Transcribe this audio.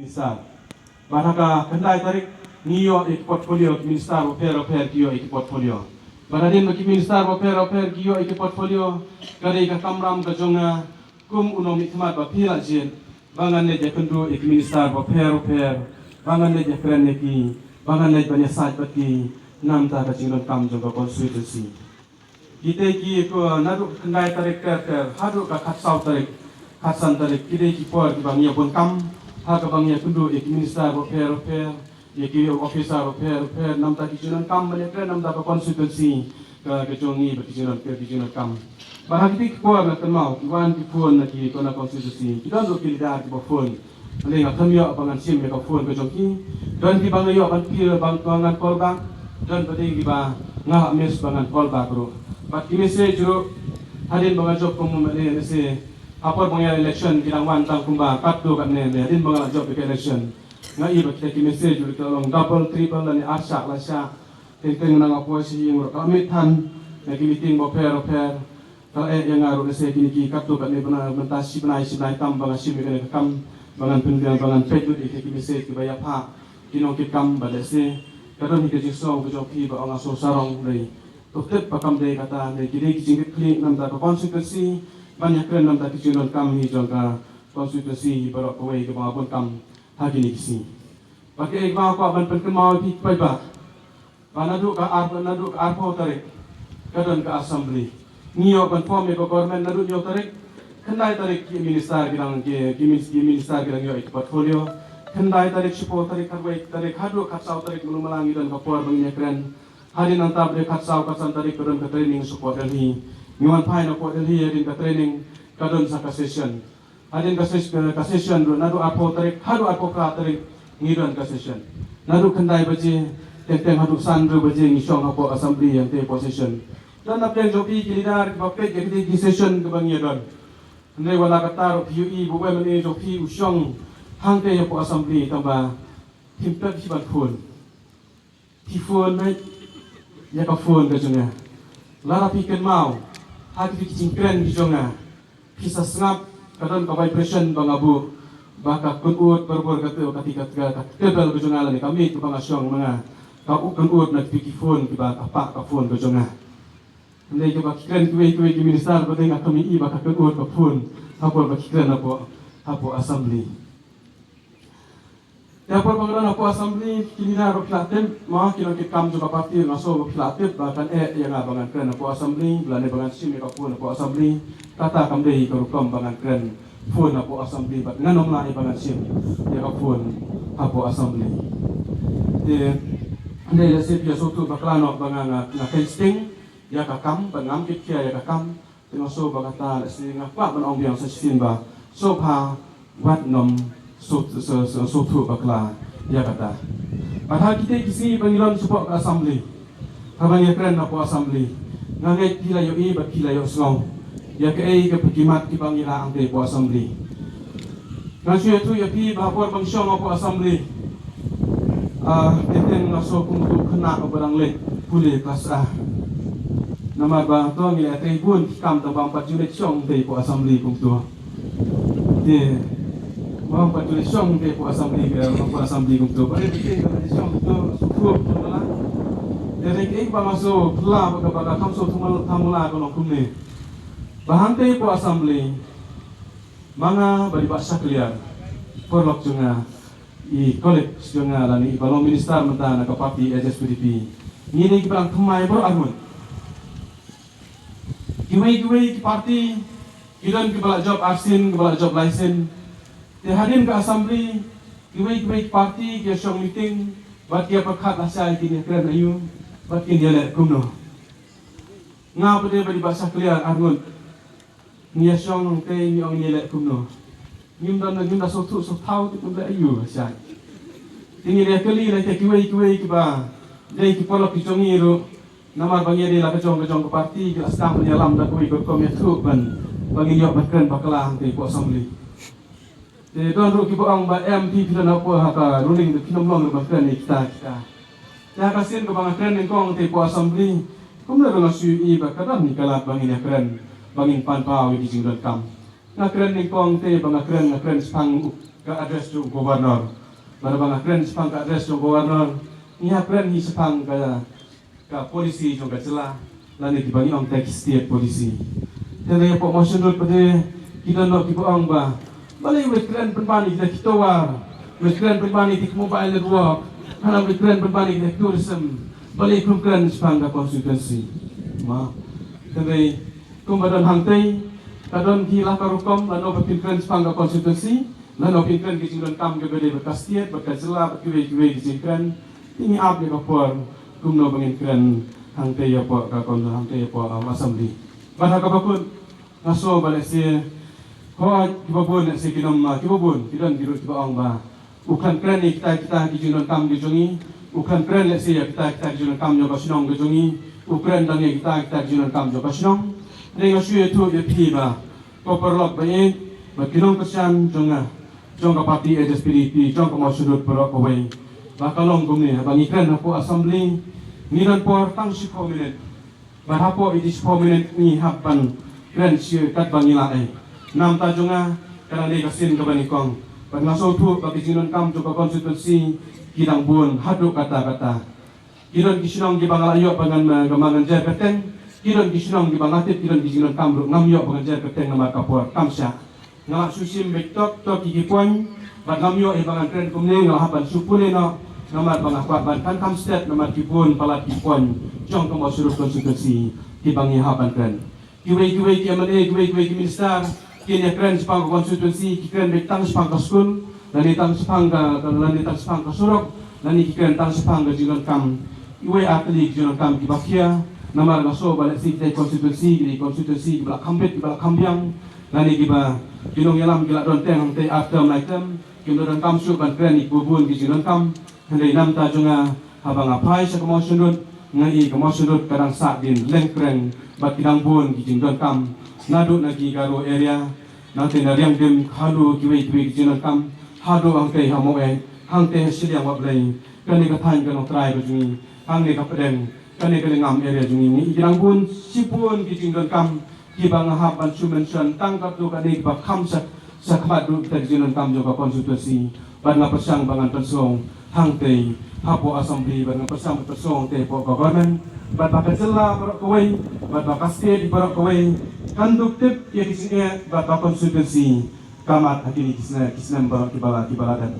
Minister. Baraka kendai tarik niyo ik portfolio minister oper kiyo ik portfolio. Baradin bagi minister oper kiyo ik portfolio kare ka kamram ka jonga kum unom ikmat ba pila jin bangan ne jakendu ik minister oper bangan ne jakren ne ki bangan ne banya saj baki nam ta ka jingon kam jonga constituency. Kita ki ko nadu kendai tarik ter hadu ka khatsau tarik khatsan tarik kita ki por ki bang ya bon kam ha ka bang ya kundu ek minister oper ye ki officer oper nam ta ki jinon kam bane kren nam ta ka constituency ka jongi ba ki jinon kam bahagi ki por na tamau ki wan ki phone na ki ko na constituency ki don do ki da ki ba phone ale nga thamyo bangan sim me ka phone ka jongi don ki bang yo ban pi bang bangan call back don pati ki ba nga mes bangan call back ro but ki message ro hadin bangan job ko mo ne se apor bang election kinang wan tang kumba katdo kan ne hadin bangan job ke election nga iba kita ki message ro tolong double triple dan arsa la sha teng nang aposi yung kami tan na ki meeting bo per kalau yang ngaruh nasi kini ki katdo kan ne bana mentasi benai tam bangan sim ke kam bangan pendiang bangan facebook ki message ki baya pha kinong ki kam badase kadon ki jisong ko joki ba ang so sarong dei totep pakam dei kata ne kini ki jingit klik nam ta constituency banyak kren nam ta ki jinon kam hi jongka constituency barok ko wei ke bawon kam hagi ni kisi pakai ek ba ko ban pen kemau pi pai ba banadu ka arpo tarik kadon ka assembly niyo ban form ko government nadu yo tarik kendai tarik ki minister bilang ki minister bilang yo portfolio kendai tarik sipo tarik karwai tarik hadu katsau tarik belum melangi dan kapor bangnya keren hari nanti bre katsau katsan tarik kadon ka training support Delhi nyuan pai na po Delhi hari ka training kadon sa session hari ka session nadu apo tarik hadu apo pra tarik ngidon ka session nadu kendai baje teng hadu sandro baje ngisong apo assembly yang te position dan napeng joki kilidar bapek jadi di session ke bangnya don ndai wala katar PUE buwe mani joki usyong hangte ya po assembly tamba himpet ki ban phone mai ya ka phone ka jonga lara piken mau hati ki cingkren ki jonga pisa snap kadon ka vibration bangabu baka kunut berbor kate ketika tebel ka jonga ni kami tu pangasyong mga ka kunut na ki phone ki ba apa ka phone ka jonga ndai ka kren kuwe ki minister badeng kami i baka kunut ka phone hapor ka kren apo assembly Dapur pengenalan apa assembly kini dah berpelatin, mah kini kita kam juga parti masuk berpelatin bahkan yang abangan keren apa assembly, belanda bangan sim apa pun apa assembly, kata kam deh kalau kam bangan keren phone apa assembly, bah dengan nom lain bangan sim ya phone apa assembly. Ini resep ya suatu baklano bangan na testing ya kam bangam kita ya kam, tengok so bagata sehingga pak banong biang sesin bah, so pa wat nom suatu bakla ya kata. Padahal kita kisi panggilan support ke assembly. Habang ya keren apa assembly. Ngangai kila yo bat kila yo song. Ya ke ke pekimat ki panggila ang te po assembly. Ngasyo itu ya pi bahapor bangsyong apa assembly. Tenteng ngaso kumutu kena barang le puli kelas A. Nama ba to ngi tribun kam tabang 4 unit syong te po assembly kumutu. Mau patulis syong ke po assembly kumto pare bikin ka syong to suku pula dari ke ba maso pula baga kamso tamula kono kumne bahante po assembly manga bari baksa clear porlok junga I kolek junga lani balong minister mentana ka parti SSPDP ngini ki bang thumai bor armun giwei ki parti kidan ki bala job arsin ki bala job license hadir ke assembly, kiwai parti, kia syong meeting, buat kia perkat asal kini keren ayu, buat kini lek kumno. Ngapa dia beri bahasa clear argun, nia syong te ni ong ni lek kumno. Nyum dan sotu tahu tu pun lek ayu asal. Tinggi dia keli lek kiwai kiba, dia kipolok kicongi ru, nama bangi dia lah kejong ke parti, kita stang penyalam dah kiwai berkom ya tu ban, bangi yok berkeren bakalah te po assembly. Don ru ki boang ba MP pila na po haka ruling de kinomlong ba kren kita. Ya kasin ko bang kren kong te po assembly. Kum na nga sui ba kadam ni kalat bangin ya kren bangin pan pau di jingdon kam. Na kren kong te bang kren spang ke address tu gubernur. Pada bang kren sepang ke address tu gubernur. Ia kren hi sepang ke polisi jong ke celah. Lalu dibagi ong teks setiap polisi. Jadi apa motion dulu pada kita nak kita ong bah. Balik wes kren penbani kita war. Wes kren penbani kita mobile network. Kalau wes kren penbani kita tourism. Balik kren sepang ke konstitusi. Ma. Jadi kumbadan hangtai. Kadon kilah karukom lalu berpinkan sepangga konstitusi lalu berpinkan kecingkan kam kebede berkastiat berkajelah berkiwe-kiwe kecingkan ini abdi kapur kumno benginkan hangte ya po kakon hangte ya po assembly pada kapakun ngaso balik si ko kibabun si kinom kibabun kidon giru kibaong ba ukan kren kita kecingkan kam gejungi ukan kren si kita kecingkan kam nyoba sinong gejungi ukren dan kita kecingkan kam nyoba sinong dengan suyu itu ya piba, kau perlu banyak, berkinong kesian jonga parti SPDP, jonga mau sudut perlu kawai, bakalong gumni, bangikan aku assembly, niran por tang 10 minit, berhapo ini 10 minit ni hapan, keren si kat bangila nam ta jonga, kerana dia kasin kebanikong, banglaso tu bagi jinon kam jonga konstitusi, kidang bun, haduk kata-kata, kiron kisinong di bangalayo pangan gamangan jar peteng. Kiron kisinong di bangatit kiron kisinong kamruk ngamyo pengajar keteng nama kapur kamsya ngalak susim bektok tok kikipoin bat ngamyo bangan kren kumne ngalahapan supune no nama bangakwat ban kan kamstet nama kipun palat kipon jong kemo suruh konstitusi kibangi hapan kren kiwe kiamane kiwe minister kini kren sepang konstitusi kikren bektang sepang kaskun lani tang sepang surok lani kikren tang sepang jinon kam iwe atli jinon kam kibakia nama ngaso balik si konstitusi di konstitusi belak kambit belak kambiang lani giba kinong yalam gila don teng te atem item kino don kam su ban kren ikubun gi jinon kam hendai nam ta junga habang apai sa kemo sundut ngai kemo sundut kadang sa din leng kren bat kidang bun gi jinon kam nadu nagi garo area nanti nariang dim halu kiwe gi jinon kam hadu ang te hamoe hang te siliang wablai kani kathan kano try bajungi hang ne kapedeng kani ngam area jungi ni ikirang pun sipun kijingdon kam kibang hapan sumension tangkap tu kani ba kham sa khabat du kijingdon kam juga konstitusi ban ngapasang bangan persong hangte hapo assembly ban ngapasang persong te po government ban bakajela barok kawai ban bakaste di barok kawai kanduktif ya kisine ban konstitusi kamat hakini kisna barok kibala dan